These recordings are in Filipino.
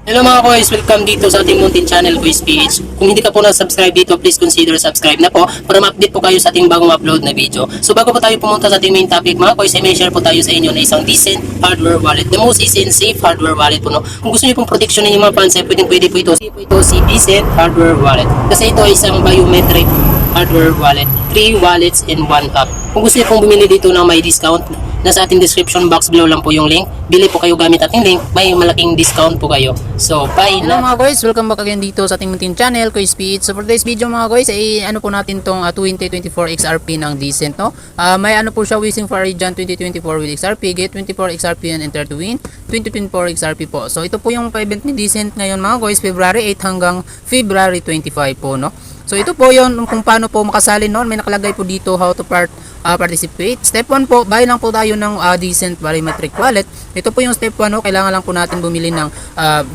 Hello mga guys, welcome dito sa ating Mountain Channel Quiz PH. Kung hindi ka po na-subscribe dito, please consider subscribe na po para ma-update po kayo sa ating bagong upload na video. So bago po tayo pumunta sa ating main topic mga guys, ay may share po tayo sa inyo na isang decent hardware wallet. The most easy and safe hardware wallet po. No? Kung gusto niyo pong protection ng mga funds, pwede po ito si decent hardware wallet. Kasi ito ay isang biometric hardware wallet. 3 wallets in 1 app. Kung gusto niyo pong bumili dito ng may discount, nasa ating description box below lang po yung link. Bili po kayo gamit ating link, may malaking discount po kayo. So, bye Hello na. mga guys, welcome back again dito sa ating munting channel, Kuya Speed. So for today's video mga guys, ay ano po natin tong 2024 XRP ng Decent, no? May ano po siya, wishing for Radeon 2024 with XRP, get 24 XRP and enter to win 2024 XRP po. So ito po yung event ni Decent ngayon mga guys, February 8 hanggang February 25 po, no? So ito po yon kung paano po makasali noon. May nakalagay po dito how to participate. Step 1 po, buy lang po tayo ng Decent biometric wallet. Ito po yung step 1, no? Kailangan lang po natin bumili ng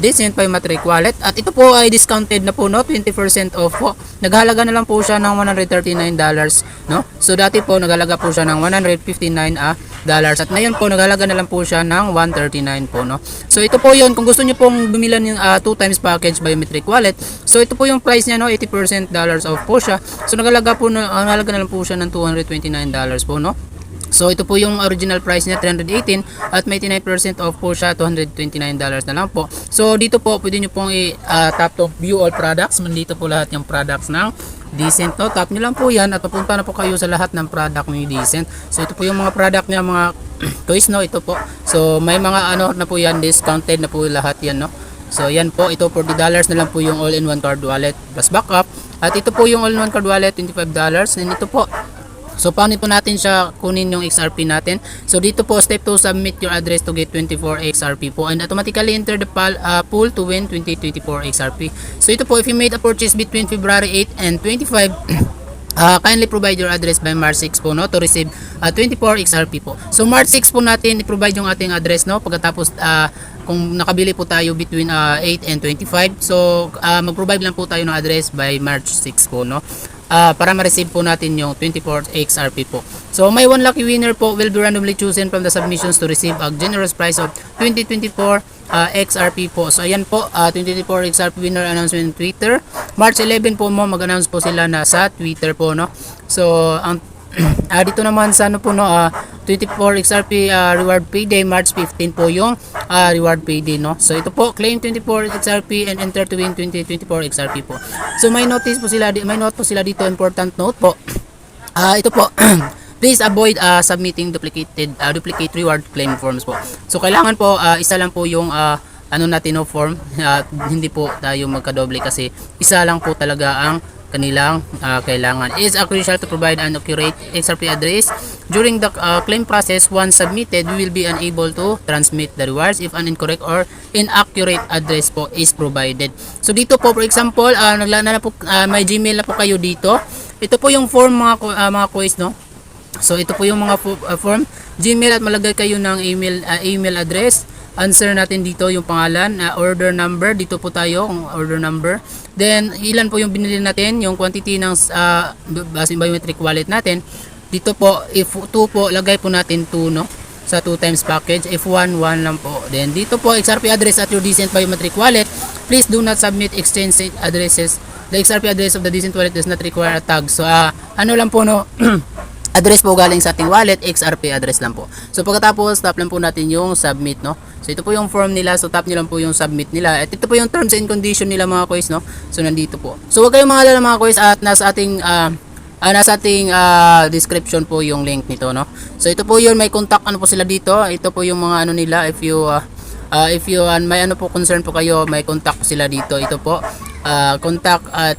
Decent biometric wallet. At ito po ay discounted na po, no? 20% off po. Naghalaga na lang po siya ng $139, no? So dati po naghalaga po siya ng $159 dollars. At ngayon po naghalaga na lang po siya ng $139 po, no? So ito po yon kung gusto niyo pong bumili ng 2 times package biometric wallet. So ito po yung price niya, no? 80% dollars off po siya. So naghalaga na lang po siya ng $229 po, no? So ito po yung original price niya, 318, at may 89% off po siya, $229 na lang po. So dito po pwede niyo pong tap to view all products. Mandito po lahat yung products ng Decent, no? Tap nyo lang po yan at papunta na po kayo sa lahat ng product ni Decent. So ito po yung mga product niya, mga toys, no? Ito po. So may mga ano na po yan, discounted na po lahat yan, no? So yan po, ito $40 na lang po yung all-in-one card wallet plus backup. At ito po yung all-in-one card wallet, $25. And ito po, so paano po natin siya kunin yung XRP natin? So dito po, step 2, submit your address to get 24 XRP po, and automatically enter the pool to win 2024 XRP. So ito po, if you made a purchase between February 8 and 25, kindly provide your address by March 6 po, no, to receive 24 XRP po. So March 6 po natin i-provide yung ating address, no, pagkatapos kung nakabili po tayo between 8 and 25, so mag-provide lang po tayo ng address by March 6 po, no, para ma-receive po natin yung 24 XRP po. So may one lucky winner po will be randomly chosen from the submissions to receive a generous prize of 2024 XRP po. So ayan po, 2024 XRP winner announcement in Twitter. March 11 po mo mag-announce po sila na sa Twitter po, no. So ang dito naman sa ano po, no, 24 XRP reward payday, March 15 po yung reward payday, no. So ito po, claim 24 XRP and enter to win 2024 XRP po. So may note po sila dito, important note po. Ito po, please avoid submitting duplicate reward claim forms po. So kailangan po isa lang po yung ano natin, no, form. Hindi po tayo magkadoble kasi isa lang po talaga ang kanilang kailangan. It is crucial to provide an accurate XRP address during the claim process. Once submitted, we will be unable to transmit the rewards if an incorrect or inaccurate address po is provided. So dito po, for example, may Gmail na po kayo dito. Ito po yung form, mga quiz, no. So ito po yung mga form Gmail, at malagay kayo ng email address. Answer natin dito yung pangalan, order number, dito po tayo kung order number, then ilan po yung binili natin, yung quantity ng biometric wallet natin. Dito po, if 2 po, lagay po natin 2, no, sa 2 times package. If 1 lang po. Then dito po, XRP address at your Decent biometric wallet. Please do not submit exchange addresses. The XRP address of the Decent wallet does not require a tag. So ano lang po, no, address po galing sa ating wallet, XRP address lang po. So pagkatapos, tap lang po natin yung submit, no. So ito po yung form nila, so tap nyo lang po yung submit nila. At ito po yung terms and condition nila, mga quiz, no. So nandito po. So huwag kayong mahalala, mga quiz, at nasa ating description po yung link nito, no. So ito po yun, may contact ano po sila dito. Ito po yung mga ano nila, if you may ano po concern po kayo, may contact sila dito. Ito po, contact at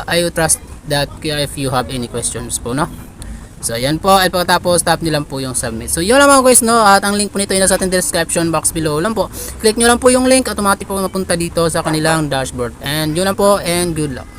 I trust that if you have any questions po, no. So ayan po, ay pagkatapos tap nyo lang po yung submit. So yun lang, mga guys, no, at ang link po nito ay nasa ating description box below lang po. Click nyo lang po yung link, automatic po mapunta dito sa kanilang dashboard. And yun lang po, and good luck.